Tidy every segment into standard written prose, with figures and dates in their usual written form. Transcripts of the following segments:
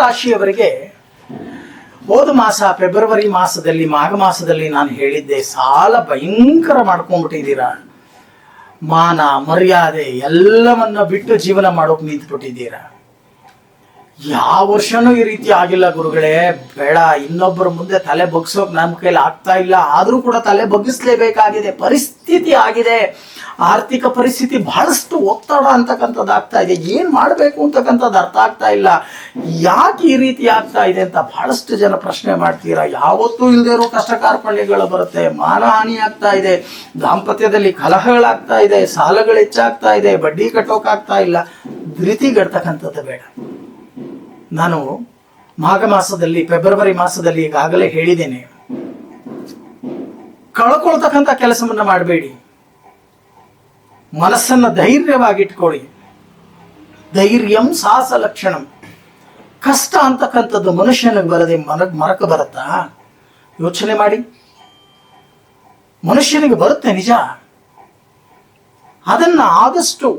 ರಾಶಿಯವರಿಗೆ ಹೋದ ಮಾಸ ಫೆಬ್ರವರಿ ಮಾಸದಲ್ಲಿ, ಮಾಘ ಮಾಸದಲ್ಲಿ ನಾನು ಹೇಳಿದ್ದೆ, ಸಾಲ ಭಯಂಕರ ಮಾಡ್ಕೊಂಡ್ಬಿಟ್ಟಿದ್ದೀರಾ. ಮಾನ ಮರ್ಯಾದೆ ಎಲ್ಲವನ್ನ ಬಿಟ್ಟು ಜೀವನ ಮಾಡೋಕೆ ನಿಂತ್ಬಿಟ್ಟಿದ್ದೀರಾ. ಯಾವ ವರ್ಷನೂ ಈ ರೀತಿ ಆಗಿಲ್ಲ ಗುರುಗಳೇ, ಬೇಡ, ಇನ್ನೊಬ್ಬರ ಮುಂದೆ ತಲೆ ಬಗ್ಸೋಕೆ ನಮ್ಮ ಕೈಲಿ ಆಗ್ತಾ ಇಲ್ಲ. ಆದರೂ ಕೂಡ ತಲೆ ಬಗ್ಗಿಸ್ಲೇಬೇಕಾಗಿದೆ, ಪರಿಸ್ಥಿತಿ ಆಗಿದೆ. ಆರ್ಥಿಕ ಪರಿಸ್ಥಿತಿ ಬಹಳಷ್ಟು ಒತ್ತಡ ಅಂತಕ್ಕಂಥದ್ದು ಆಗ್ತಾ ಇದೆ. ಏನು ಮಾಡಬೇಕು ಅಂತಕ್ಕಂಥದ್ದು ಅರ್ಥ ಆಗ್ತಾ ಇಲ್ಲ. ಯಾಕೆ ಈ ರೀತಿ ಆಗ್ತಾ ಇದೆ ಅಂತ ಬಹಳಷ್ಟು ಜನ ಪ್ರಶ್ನೆ ಮಾಡ್ತೀರಾ. ಯಾವತ್ತೂ ಇಲ್ಲದೆ ಇರೋ ಕಷ್ಟ ಕಾರ್ಪಣ್ಯಗಳು ಬರುತ್ತೆ, ಮಾನಹಾನಿ ಆಗ್ತಾ ಇದೆ, ದಾಂಪತ್ಯದಲ್ಲಿ ಕಲಹಗಳಾಗ್ತಾ ಇದೆ, ಸಾಲಗಳು ಹೆಚ್ಚಾಗ್ತಾ ಇದೆ, ಬಡ್ಡಿ ಕಟ್ಟೋಕಾಗ್ತಾ ಇಲ್ಲ. ಧೃತಿಗೆಡ್ತಕ್ಕಂಥದ್ದು ಬೇಡ. ನಾನು ಮಾಘ ಮಾಸದಲ್ಲಿ, ಫೆಬ್ರವರಿ ಮಾಸದಲ್ಲಿ ಈಗಾಗಲೇ ಹೇಳಿದ್ದೇನೆ, ಕಳ್ಕೊಳ್ತಕ್ಕಂಥ ಕೆಲಸವನ್ನ ಮಾಡಬೇಡಿ. ಮನಸ್ಸನ್ನು ಧೈರ್ಯವಾಗಿಟ್ಕೊಳ್ಳಿ. ಧೈರ್ಯಂ ಸಾಹಸ ಲಕ್ಷಣಂ. ಕಷ್ಟ ಅಂತಕ್ಕಂಥದ್ದು ಮನುಷ್ಯನಿಗೆ ಬರದೆ ಮರಕ ಬರುತ್ತಾ? ಯೋಚನೆ ಮಾಡಿ. ಮನುಷ್ಯನಿಗೆ ಬರುತ್ತೆ ನಿಜ, ಅದನ್ನ ಆದಷ್ಟು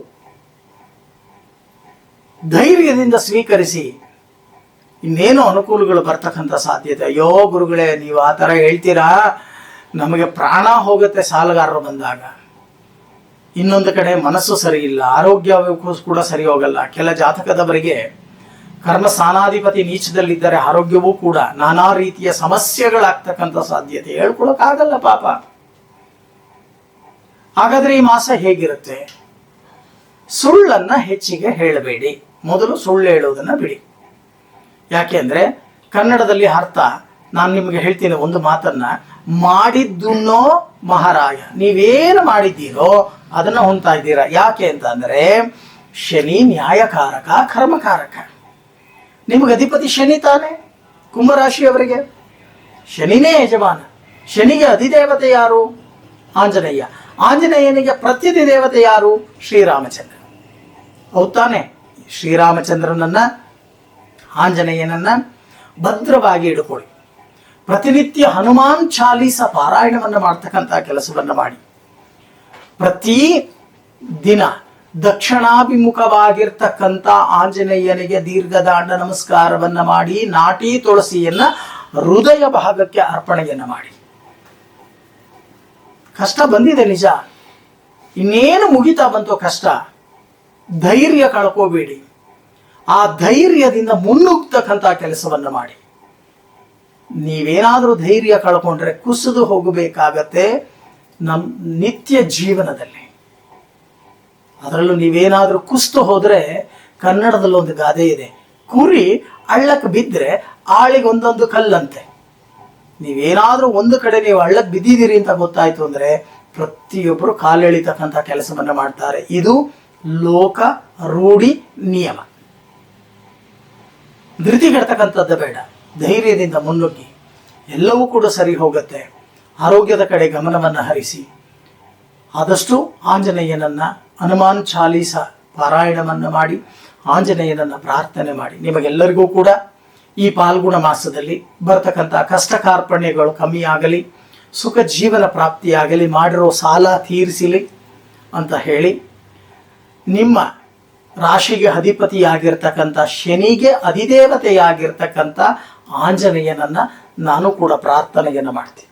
ಧೈರ್ಯದಿಂದ ಸ್ವೀಕರಿಸಿ. ಇನ್ನೇನು ಅನುಕೂಲಗಳು ಬರ್ತಕ್ಕಂಥ ಸಾಧ್ಯತೆ. ಅಯ್ಯೋ ಗುರುಗಳೇ, ನೀವು ಆ ಥರ ಹೇಳ್ತೀರಾ, ನಮಗೆ ಪ್ರಾಣ ಹೋಗುತ್ತೆ ಸಾಲಗಾರರು ಬಂದಾಗ. ಇನ್ನೊಂದು ಕಡೆ ಮನಸ್ಸು ಸರಿ ಇಲ್ಲ, ಆರೋಗ್ಯ ಕೂಡ ಸರಿ ಹೋಗಲ್ಲ. ಕೆಲ ಜಾತಕದವರಿಗೆ ಕರ್ಮ ಸ್ಥಾನಾಧಿಪತಿ ನೀಚದಲ್ಲಿದ್ದರೆ ಆರೋಗ್ಯವೂ ಕೂಡ ನಾನಾ ರೀತಿಯ ಸಮಸ್ಯೆಗಳಾಗ್ತಕ್ಕಂಥ ಸಾಧ್ಯತೆ. ಹೇಳ್ಕೊಳಕ್ಕಾಗಲ್ಲ ಪಾಪ. ಹಾಗಾದ್ರೆ ಈ ಮಾಸ ಹೇಗಿರುತ್ತೆ? ಸುಳ್ಳನ್ನ ಹೆಚ್ಚಿಗೆ ಹೇಳಬೇಡಿ. ಮೊದಲು ಸುಳ್ಳು ಹೇಳುವುದನ್ನ ಬಿಡಿ. ಯಾಕೆಂದ್ರೆ ಕನ್ನಡದಲ್ಲಿ ಅರ್ಥ ನಾನು ನಿಮಗೆ ಹೇಳ್ತೀನಿ ಒಂದು ಮಾತನ್ನ, ಮಾಡಿದ್ದುನ್ನೋ ಮಹಾರಾಯ. ನೀವೇನು ಮಾಡಿದ್ದೀರೋ ಅದನ್ನ ಹೊಂತಾ ಇದ್ದೀರಾ. ಯಾಕೆ ಅಂತ ಅಂದ್ರೆ ಶನಿ ನ್ಯಾಯಕಾರಕ, ಕರ್ಮಕಾರಕ. ನಿಮಗೆ ಅಧಿಪತಿ ಶನಿ ತಾನೆ, ಕುಂಭರಾಶಿಯವರಿಗೆ ಶನಿನೇ ಯಜಮಾನ. ಶನಿಗೆ ಅಧಿದೇವತೆ ಯಾರು? ಆಂಜನೇಯ. ಆಂಜನೇಯನಿಗೆ ಪ್ರತ್ಯಧಿ ದೇವತೆ ಯಾರು? ಶ್ರೀರಾಮಚಂದ್ರ. ಹೌದ್ ತಾನೆ? ಶ್ರೀರಾಮಚಂದ್ರನನ್ನ, ಆಂಜನೇಯನನ್ನ ಭದ್ರವಾಗಿ ಇಟ್ಕೊಳ್ಳಿ. ಪ್ರತಿನಿತ್ಯ ಹನುಮಾನ್ ಚಾಲೀಸ ಪಾರಾಯಣವನ್ನು ಮಾಡ್ತಕ್ಕಂಥ ಕೆಲಸವನ್ನ ಮಾಡಿ. ಪ್ರತಿ ದಿನ ದಕ್ಷಿಣಾಭಿಮುಖವಾಗಿರ್ತಕ್ಕಂಥ ಆಂಜನೇಯನಿಗೆ ದೀರ್ಘದಾಂಡ ನಮಸ್ಕಾರವನ್ನ ಮಾಡಿ, ನಾಟಿ ತುಳಸಿಯನ್ನ ಹೃದಯ ಭಾಗಕ್ಕೆ ಅರ್ಪಣೆಯನ್ನ ಮಾಡಿ. ಕಷ್ಟ ಬಂದಿದೆ ನಿಜ, ಇನ್ನೇನು ಮುಗಿತಾ ಬಂತು ಕಷ್ಟ. ಧೈರ್ಯ ಕಳ್ಕೋಬೇಡಿ. ಆ ಧೈರ್ಯದಿಂದ ಮುನ್ನುಗ್ತಕ್ಕಂಥ ಕೆಲಸವನ್ನ ಮಾಡಿ. ನೀವೇನಾದ್ರೂ ಧೈರ್ಯ ಕಳ್ಕೊಂಡ್ರೆ ಕುಸಿದು ಹೋಗಬೇಕಾಗತ್ತೆ ನಮ್ಮ ನಿತ್ಯ ಜೀವನದಲ್ಲಿ. ಅದರಲ್ಲೂ ನೀವೇನಾದ್ರೂ ಕುಸಿದು ಹೋದ್ರೆ, ಕನ್ನಡದಲ್ಲಿ ಒಂದು ಗಾದೆ ಇದೆ, ಕುರಿ ಹಳ್ಳಕ್ಕೆ ಬಿದ್ದರೆ ಆಳಿಗೆ ಒಂದೊಂದು ಕಲ್ಲಂತೆ. ನೀವೇನಾದ್ರೂ ಒಂದು ಕಡೆ ನೀವು ಹಳ್ಳಕ್ಕೆ ಬಿದ್ದಿದ್ದೀರಿ ಅಂತ ಗೊತ್ತಾಯ್ತು ಅಂದ್ರೆ ಪ್ರತಿಯೊಬ್ಬರು ಕಾಲೆಳಿತಕ್ಕಂಥ ಕೆಲಸವನ್ನ ಮಾಡ್ತಾರೆ. ಇದು ಲೋಕ ರೂಢಿ ನಿಯಮ. ಧೃತಿಗೆಡ್ತಕ್ಕಂಥದ್ದು ಬೇಡ. ಧೈರ್ಯದಿಂದ ಮುನ್ನುಗ್ಗಿ, ಎಲ್ಲವೂ ಕೂಡ ಸರಿ ಹೋಗುತ್ತೆ. ಆರೋಗ್ಯದ ಕಡೆ ಗಮನವನ್ನು ಹರಿಸಿ. ಆದಷ್ಟು ಆಂಜನೇಯನನ್ನ ಹನುಮಾನ್ ಚಾಲೀಸ ಪಾರಾಯಣವನ್ನು ಮಾಡಿ, ಆಂಜನೇಯನನ್ನ ಪ್ರಾರ್ಥನೆ ಮಾಡಿ. ನಿಮಗೆಲ್ಲರಿಗೂ ಕೂಡ ಈ ಪಾಲ್ಗುಣ ಮಾಸದಲ್ಲಿ ಬರ್ತಕ್ಕಂಥ ಕಷ್ಟ ಕಾರ್ಪಣ್ಯಗಳು ಕಮ್ಮಿಯಾಗಲಿ, ಸುಖ ಜೀವನ ಪ್ರಾಪ್ತಿಯಾಗಲಿ, ಮಾಡಿರೋ ಸಾಲ ತೀರಿಸಲಿ ಅಂತ ಹೇಳಿ, ನಿಮ್ಮ ರಾಶಿಗೆ ಅಧಿಪತಿಯಾಗಿರ್ತಕ್ಕಂಥ ಶನಿಗೆ ಅಧಿದೇವತೆಯಾಗಿರ್ತಕ್ಕಂಥ ಆಂಜನೇಯನನ್ನ ನಾನು ಕೂಡ ಪ್ರಾರ್ಥನೆಯನ್ನು ಮಾಡ್ತೀನಿ.